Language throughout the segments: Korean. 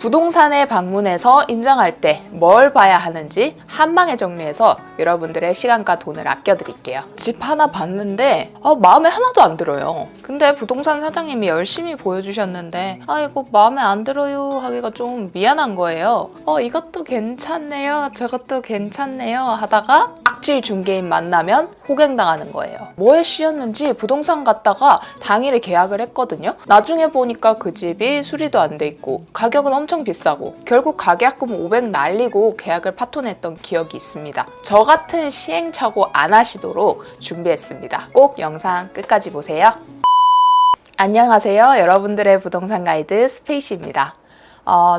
부동산에 방문해서 임장할 때 뭘 봐야 하는지 한 방에 정리해서 여러분들의 시간과 돈을 아껴드릴게요. 집 하나 봤는데 마음에 하나도 안 들어요. 근데 부동산 사장님이 열심히 보여주셨는데 이거 마음에 안 들어요 하기가 좀 미안한 거예요. 이것도 괜찮네요, 저것도 괜찮네요 하다가 악질 중개인 만나면 호갱당하는 거예요. 뭐에 씌였는지 부동산 갔다가 당일에 계약을 했거든요. 나중에 보니까 그 집이 수리도 안 돼 있고 가격은 엄청 비싸고 결국 가계약금 500 날리고 계약을 파토냈던 기억이 있습니다. 저 같은 시행착오 안 하시도록 준비했습니다. 꼭 영상 끝까지 보세요. 안녕하세요. 여러분들의 부동산 가이드 스페이시입니다.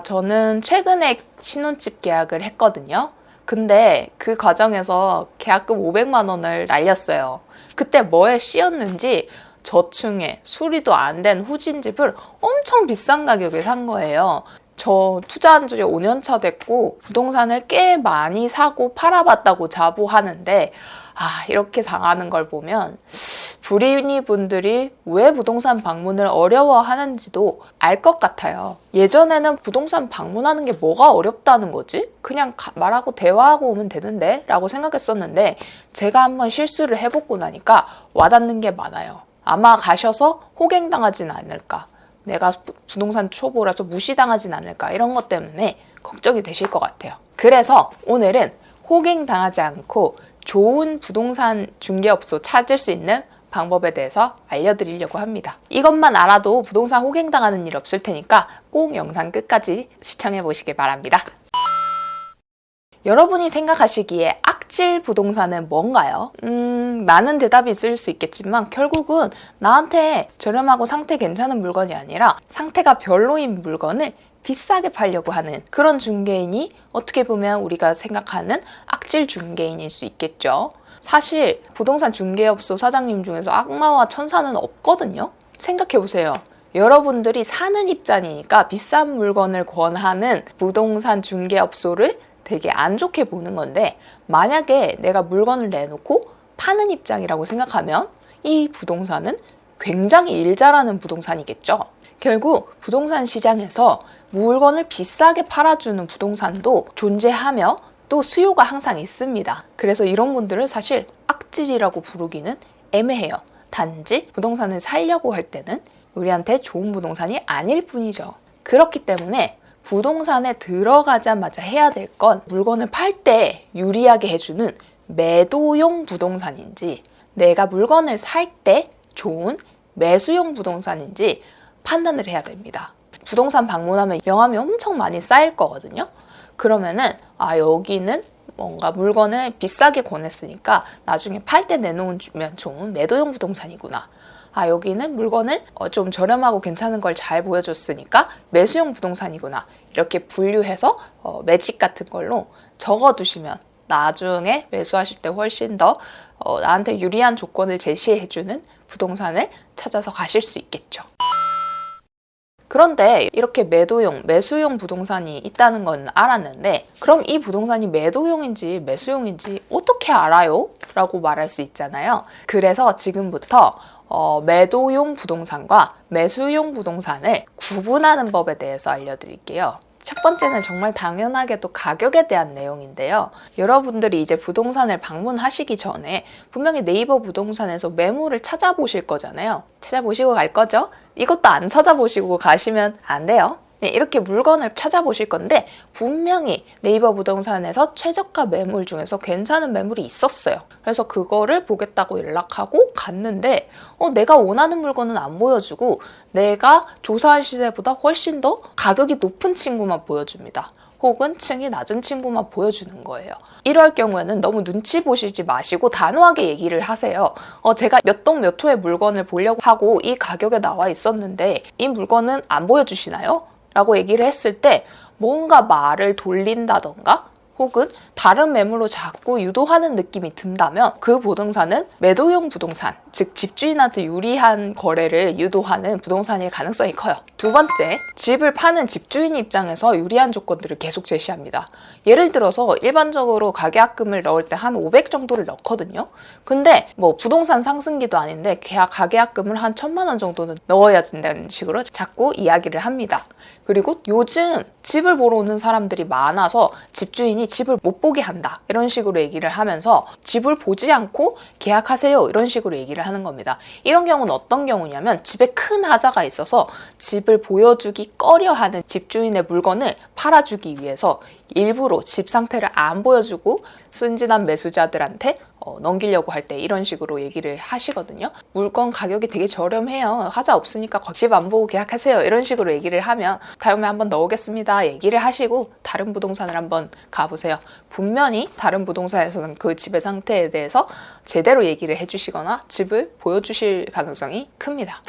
저는 최근에 신혼집 계약을 했거든요. 근데 그 과정에서 계약금 500만 원을 날렸어요. 그때 뭐에 씌였는지 저층에 수리도 안 된 후진집을 엄청 비싼 가격에 산 거예요. 저 투자한 지 5년 차 됐고 부동산을 꽤 많이 사고 팔아봤다고 자부하는데 이렇게 당하는 걸 보면 불인이 분들이 왜 부동산 방문을 어려워하는지도 알 것 같아요. 예전에는 부동산 방문하는 게 뭐가 어렵다는 거지? 그냥 말하고 대화하고 오면 되는데? 라고 생각했었는데 제가 한번 실수를 해보고 나니까 와닿는 게 많아요. 아마 가셔서 호갱당하진 않을까, 내가 부동산 초보라서 무시당하진 않을까, 이런 것 때문에 걱정이 되실 것 같아요. 그래서 오늘은 호갱당하지 않고 좋은 부동산 중개업소 찾을 수 있는 방법에 대해서 알려드리려고 합니다. 이것만 알아도 부동산 호갱당하는 일 없을 테니까 꼭 영상 끝까지 시청해 보시길 바랍니다. 여러분이 생각하시기에 악질 부동산은 뭔가요? 많은 대답이 있을 수 있겠지만 결국은 나한테 저렴하고 상태 괜찮은 물건이 아니라 상태가 별로인 물건을 비싸게 팔려고 하는 그런 중개인이 어떻게 보면 우리가 생각하는 악질 중개인일 수 있겠죠. 사실 부동산 중개업소 사장님 중에서 악마와 천사는 없거든요. 생각해보세요. 여러분들이 사는 입장이니까 비싼 물건을 권하는 부동산 중개업소를 되게 안 좋게 보는 건데, 만약에 내가 물건을 내놓고 파는 입장이라고 생각하면 이 부동산은 굉장히 일 잘하는 부동산이겠죠. 결국 부동산 시장에서 물건을 비싸게 팔아주는 부동산도 존재하며 또 수요가 항상 있습니다. 그래서 이런 분들을 사실 악질이라고 부르기는 애매해요. 단지 부동산을 살려고 할 때는 우리한테 좋은 부동산이 아닐 뿐이죠. 그렇기 때문에 부동산에 들어가자마자 해야 될 건 물건을 팔 때 유리하게 해주는 매도용 부동산인지 내가 물건을 살 때 좋은 매수용 부동산인지 판단을 해야 됩니다. 부동산 방문하면 명함이 엄청 많이 쌓일 거거든요. 그러면은 여기는 뭔가 물건을 비싸게 권했으니까 나중에 팔 때 내놓으면 좋은 매도용 부동산이구나. 여기는 물건을 좀 저렴하고 괜찮은 걸 잘 보여줬으니까 매수용 부동산이구나. 이렇게 분류해서 매직 같은 걸로 적어두시면 나중에 매수하실 때 훨씬 더 나한테 유리한 조건을 제시해주는 부동산을 찾아서 가실 수 있겠죠. 그런데 이렇게 매도용, 매수용 부동산이 있다는 건 알았는데 그럼 이 부동산이 매도용인지 매수용인지 어떻게 알아요? 라고 말할 수 있잖아요. 그래서 지금부터 매도용 부동산과 매수용 부동산을 구분하는 법에 대해서 알려드릴게요. 첫 번째는 정말 당연하게도 가격에 대한 내용인데요. 여러분들이 이제 부동산을 방문하시기 전에 분명히 네이버 부동산에서 매물을 찾아보실 거잖아요. 찾아보시고 갈 거죠? 이것도 안 찾아보시고 가시면 안 돼요. 이렇게 물건을 찾아보실 건데 분명히 네이버 부동산에서 최저가 매물 중에서 괜찮은 매물이 있었어요. 그래서 그거를 보겠다고 연락하고 갔는데 내가 원하는 물건은 안 보여주고 내가 조사한 시세보다 훨씬 더 가격이 높은 친구만 보여줍니다. 혹은 층이 낮은 친구만 보여주는 거예요. 이럴 경우에는 너무 눈치 보시지 마시고 단호하게 얘기를 하세요. 제가 몇 동 몇 호의 물건을 보려고 하고 이 가격에 나와 있었는데 이 물건은 안 보여주시나요? 라고 얘기를 했을 때 뭔가 말을 돌린다던가 혹은 다른 매물로 자꾸 유도하는 느낌이 든다면 그 부동산은 매도용 부동산, 즉 집주인한테 유리한 거래를 유도하는 부동산일 가능성이 커요. 두 번째, 집을 파는 집주인 입장에서 유리한 조건들을 계속 제시합니다. 예를 들어서 일반적으로 가계약금을 넣을 때 한 500 정도를 넣거든요. 근데 부동산 상승기도 아닌데 가계약금을 한 1000만 원 정도는 넣어야 된다는 식으로 자꾸 이야기를 합니다. 그리고 요즘 집을 보러 오는 사람들이 많아서 집주인이 집을 못 보게 한다 이런 식으로 얘기를 하면서 집을 보지 않고 계약하세요 이런 식으로 얘기를 하는 겁니다. 이런 경우는 어떤 경우냐면 집에 큰 하자가 있어서 집을 보여주기 꺼려하는 집주인의 물건을 팔아주기 위해서 일부러 집 상태를 안 보여주고 순진한 매수자들한테 넘기려고 할 때 이런 식으로 얘기를 하시거든요. 물건 가격이 되게 저렴해요. 하자 없으니까 집 안 보고 계약하세요. 이런 식으로 얘기를 하면 다음에 한번 넣겠습니다. 얘기를 하시고 다른 부동산을 한번 가보세요. 분명히 다른 부동산에서는 그 집의 상태에 대해서 제대로 얘기를 해주시거나 집을 보여주실 가능성이 큽니다.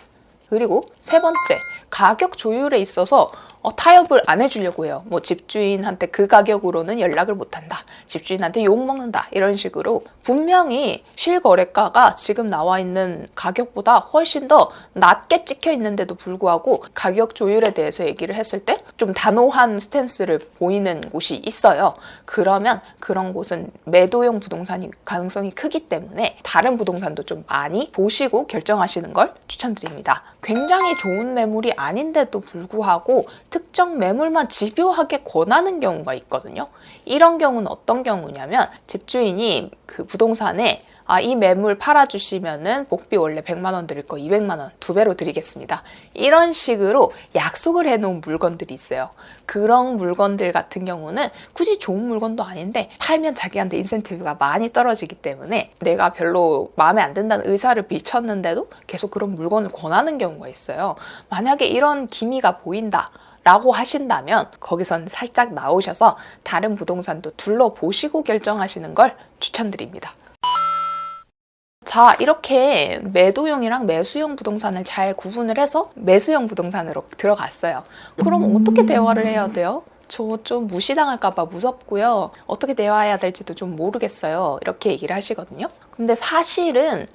그리고 세 번째, 가격 조율에 있어서 타협을 안 해주려고 해요. 뭐 집주인한테 그 가격으로는 연락을 못한다. 집주인한테 욕먹는다. 이런 식으로 분명히 실거래가가 지금 나와 있는 가격보다 훨씬 더 낮게 찍혀 있는데도 불구하고 가격 조율에 대해서 얘기를 했을 때 좀 단호한 스탠스를 보이는 곳이 있어요. 그러면 그런 곳은 매도용 부동산이 가능성이 크기 때문에 다른 부동산도 좀 많이 보시고 결정하시는 걸 추천드립니다. 굉장히 좋은 매물이 아닌데도 불구하고 특정 매물만 집요하게 권하는 경우가 있거든요. 이런 경우는 어떤 경우냐면 집주인이 그 부동산에 이 매물 팔아주시면은 복비 원래 100만 원 드릴 거 200만 원 2배로 드리겠습니다. 이런 식으로 약속을 해놓은 물건들이 있어요. 그런 물건들 같은 경우는 굳이 좋은 물건도 아닌데 팔면 자기한테 인센티브가 많이 떨어지기 때문에 내가 별로 마음에 안 든다는 의사를 비쳤는데도 계속 그런 물건을 권하는 경우가 있어요. 만약에 이런 기미가 보인다 라고 하신다면 거기선 살짝 나오셔서 다른 부동산도 둘러보시고 결정하시는 걸 추천드립니다. 자, 이렇게 매도용이랑 매수용 부동산을 잘 구분을 해서 매수용 부동산으로 들어갔어요. 그럼 어떻게 대화를 해야 돼요? 저 좀 무시당할까봐 무섭고요. 어떻게 대화해야 될지도 좀 모르겠어요. 이렇게 얘기를 하시거든요. 근데 사실은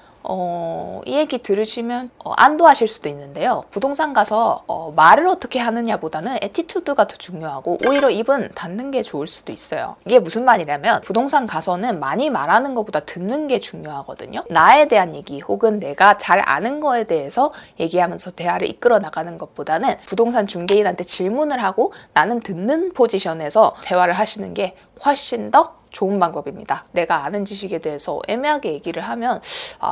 이 얘기 들으시면 안도하실 수도 있는데요. 부동산 가서 말을 어떻게 하느냐보다는 애티튜드가 더 중요하고 오히려 입은 닫는 게 좋을 수도 있어요. 이게 무슨 말이냐면 부동산 가서는 많이 말하는 것보다 듣는 게 중요하거든요. 나에 대한 얘기 혹은 내가 잘 아는 거에 대해서 얘기하면서 대화를 이끌어 나가는 것보다는 부동산 중개인한테 질문을 하고 나는 듣는 포지션에서 대화를 하시는 게 훨씬 더 좋은 방법입니다. 내가 아는 지식에 대해서 애매하게 얘기를 하면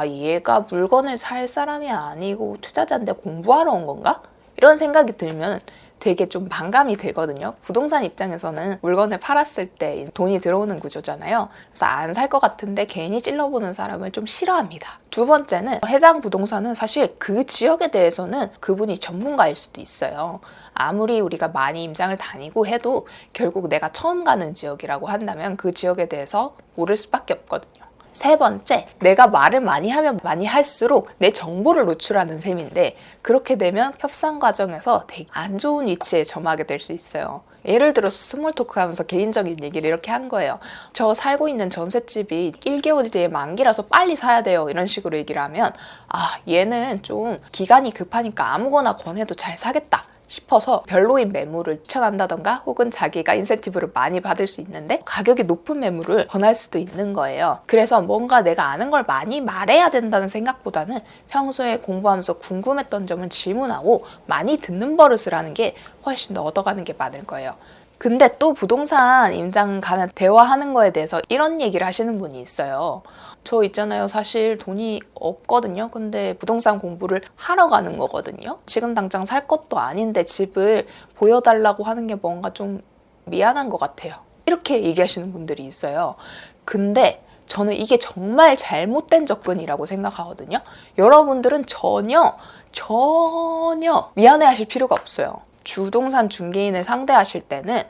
얘가 물건을 살 사람이 아니고 투자자인데 공부하러 온 건가? 이런 생각이 들면 되게 좀 반감이 들거든요. 부동산 입장에서는 물건을 팔았을 때 돈이 들어오는 구조잖아요. 그래서 안 살 것 같은데 괜히 찔러보는 사람을 좀 싫어합니다. 두 번째는 해당 부동산은 사실 그 지역에 대해서는 그분이 전문가일 수도 있어요. 아무리 우리가 많이 임장을 다니고 해도 결국 내가 처음 가는 지역이라고 한다면 그 지역에 대해서 모를 수밖에 없거든요. 세 번째, 내가 말을 많이 하면 많이 할수록 내 정보를 노출하는 셈인데 그렇게 되면 협상 과정에서 되게 안 좋은 위치에 점하게 될 수 있어요. 예를 들어서 스몰 토크 하면서 개인적인 얘기를 이렇게 한 거예요. 저 살고 있는 전셋집이 1개월 뒤에 만기라서 빨리 사야 돼요. 이런 식으로 얘기를 하면 얘는 좀 기간이 급하니까 아무거나 권해도 잘 사겠다 싶어서 별로인 매물을 추천한다던가 혹은 자기가 인센티브를 많이 받을 수 있는데 가격이 높은 매물을 권할 수도 있는 거예요. 그래서 뭔가 내가 아는 걸 많이 말해야 된다는 생각보다는 평소에 공부하면서 궁금했던 점을 질문하고 많이 듣는 버릇을 하는 게 훨씬 더 얻어가는 게 많을 거예요. 근데 또 부동산 임장 가면 대화하는 거에 대해서 이런 얘기를 하시는 분이 있어요. 저 있잖아요. 사실 돈이 없거든요. 근데 부동산 공부를 하러 가는 거거든요. 지금 당장 살 것도 아닌데 집을 보여달라고 하는 게 뭔가 좀 미안한 것 같아요. 이렇게 얘기하시는 분들이 있어요. 근데 저는 이게 정말 잘못된 접근이라고 생각하거든요. 여러분들은 전혀 미안해하실 필요가 없어요. 주동산 중개인을 상대하실 때는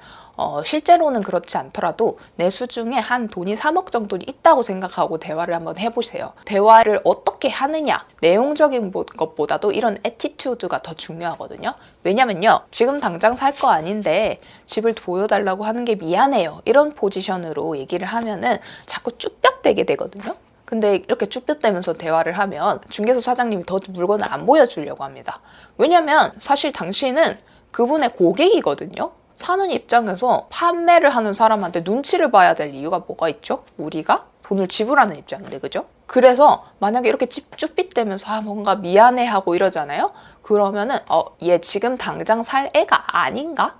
실제로는 그렇지 않더라도 내 수중에 한 돈이 3억 정도 있다고 생각하고 대화를 한번 해보세요. 대화를 어떻게 하느냐, 내용적인 것보다도 이런 애티튜드가 더 중요하거든요. 왜냐면요, 지금 당장 살 거 아닌데 집을 보여달라고 하는 게 미안해요. 이런 포지션으로 얘기를 하면은 자꾸 쭈뼛대게 되거든요. 근데 이렇게 쭈뼛대면서 대화를 하면 중개소 사장님이 더 물건을 안 보여주려고 합니다. 왜냐면 사실 당신은 그분의 고객이거든요. 사는 입장에서 판매를 하는 사람한테 눈치를 봐야 될 이유가 뭐가 있죠? 우리가 돈을 지불하는 입장인데, 그죠? 그래서 만약에 이렇게 쭈삣대면서 뭔가 미안해하고 이러잖아요. 그러면은 얘 지금 당장 살 애가 아닌가?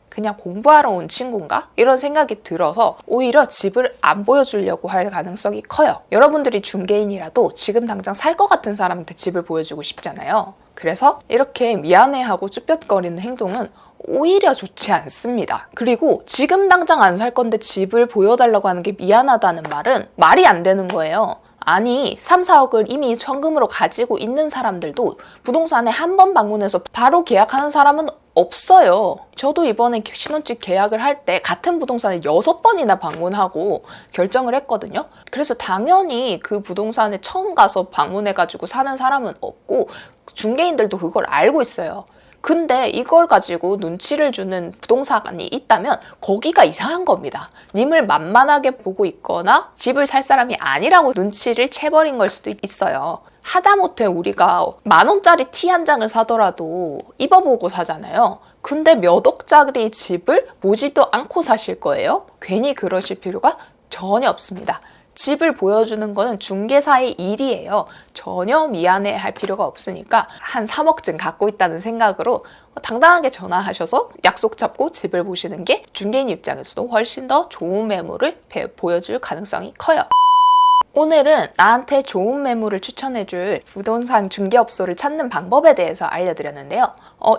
그냥 공부하러 온 친구인가? 이런 생각이 들어서 오히려 집을 안 보여주려고 할 가능성이 커요. 여러분들이 중개인이라도 지금 당장 살 것 같은 사람한테 집을 보여주고 싶잖아요. 그래서 이렇게 미안해하고 쭈뼛거리는 행동은 오히려 좋지 않습니다. 그리고 지금 당장 안 살 건데 집을 보여달라고 하는 게 미안하다는 말은 말이 안 되는 거예요. 아니 3, 4억을 이미 현금으로 가지고 있는 사람들도 부동산에 한 번 방문해서 바로 계약하는 사람은 없어요. 저도 이번에 신혼집 계약을 할 때 같은 부동산에 6번이나 방문하고 결정을 했거든요. 그래서 당연히 그 부동산에 처음 가서 방문해가지고 사는 사람은 없고 중개인들도 그걸 알고 있어요. 근데 이걸 가지고 눈치를 주는 부동산이 있다면 거기가 이상한 겁니다. 님을 만만하게 보고 있거나 집을 살 사람이 아니라고 눈치를 채버린 걸 수도 있어요. 하다못해 우리가 10,000원짜리 티 한 장을 사더라도 입어보고 사잖아요. 근데 몇 억짜리 집을 보지도 않고 사실 거예요? 괜히 그러실 필요가 전혀 없습니다. 집을 보여주는 거는 중개사의 일이에요. 전혀 미안해할 필요가 없으니까 한 3억쯤 갖고 있다는 생각으로 당당하게 전화하셔서 약속 잡고 집을 보시는 게 중개인 입장에서도 훨씬 더 좋은 매물을 보여줄 가능성이 커요. 오늘은 나한테 좋은 매물을 추천해줄 부동산 중개업소를 찾는 방법에 대해서 알려드렸는데요.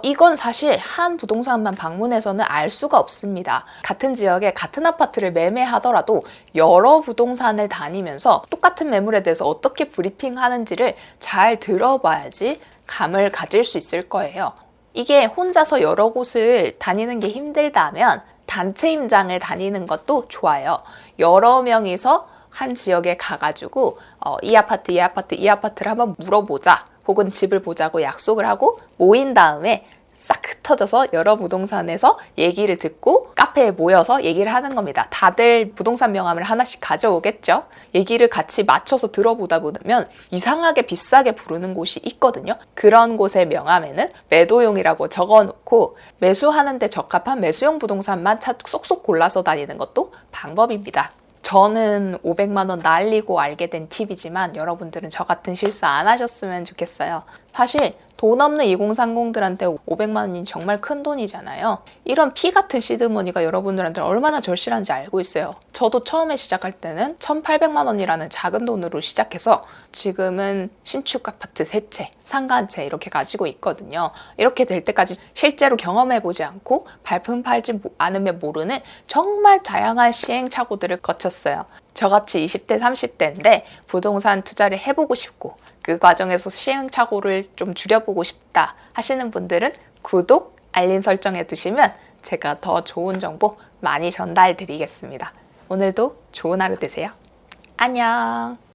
이건 사실 한 부동산만 방문해서는 알 수가 없습니다. 같은 지역에 같은 아파트를 매매하더라도 여러 부동산을 다니면서 똑같은 매물에 대해서 어떻게 브리핑하는지를 잘 들어봐야지 감을 가질 수 있을 거예요. 이게 혼자서 여러 곳을 다니는 게 힘들다면 단체 임장을 다니는 것도 좋아요. 여러 명이서 한 지역에 가가지고 이 아파트를 한번 물어보자 혹은 집을 보자고 약속을 하고 모인 다음에 싹 흩어져서 여러 부동산에서 얘기를 듣고 카페에 모여서 얘기를 하는 겁니다. 다들 부동산 명함을 하나씩 가져오겠죠. 얘기를 같이 맞춰서 들어보다 보면 이상하게 비싸게 부르는 곳이 있거든요. 그런 곳의 명함에는 매도용이라고 적어놓고 매수하는데 적합한 매수용 부동산만 쏙쏙 골라서 다니는 것도 방법입니다. 저는 500만 원 날리고 알게 된 팁이지만 여러분들은 저 같은 실수 안 하셨으면 좋겠어요. 사실 돈 없는 2030들한테 500만 원이 정말 큰 돈이잖아요. 이런 피 같은 시드머니가 여러분들한테 얼마나 절실한지 알고 있어요. 저도 처음에 시작할 때는 1,800만 원이라는 작은 돈으로 시작해서 지금은 신축 아파트 3채, 상가 한 채 이렇게 가지고 있거든요. 이렇게 될 때까지 실제로 경험해보지 않고 발품 팔지 않으면 모르는 정말 다양한 시행착오들을 거쳤어요. 저같이 20대, 30대인데 부동산 투자를 해보고 싶고 그 과정에서 시행착오를 좀 줄여보고 싶다 하시는 분들은 구독, 알림 설정해 두시면 제가 더 좋은 정보 많이 전달 드리겠습니다. 오늘도 좋은 하루 되세요. 안녕.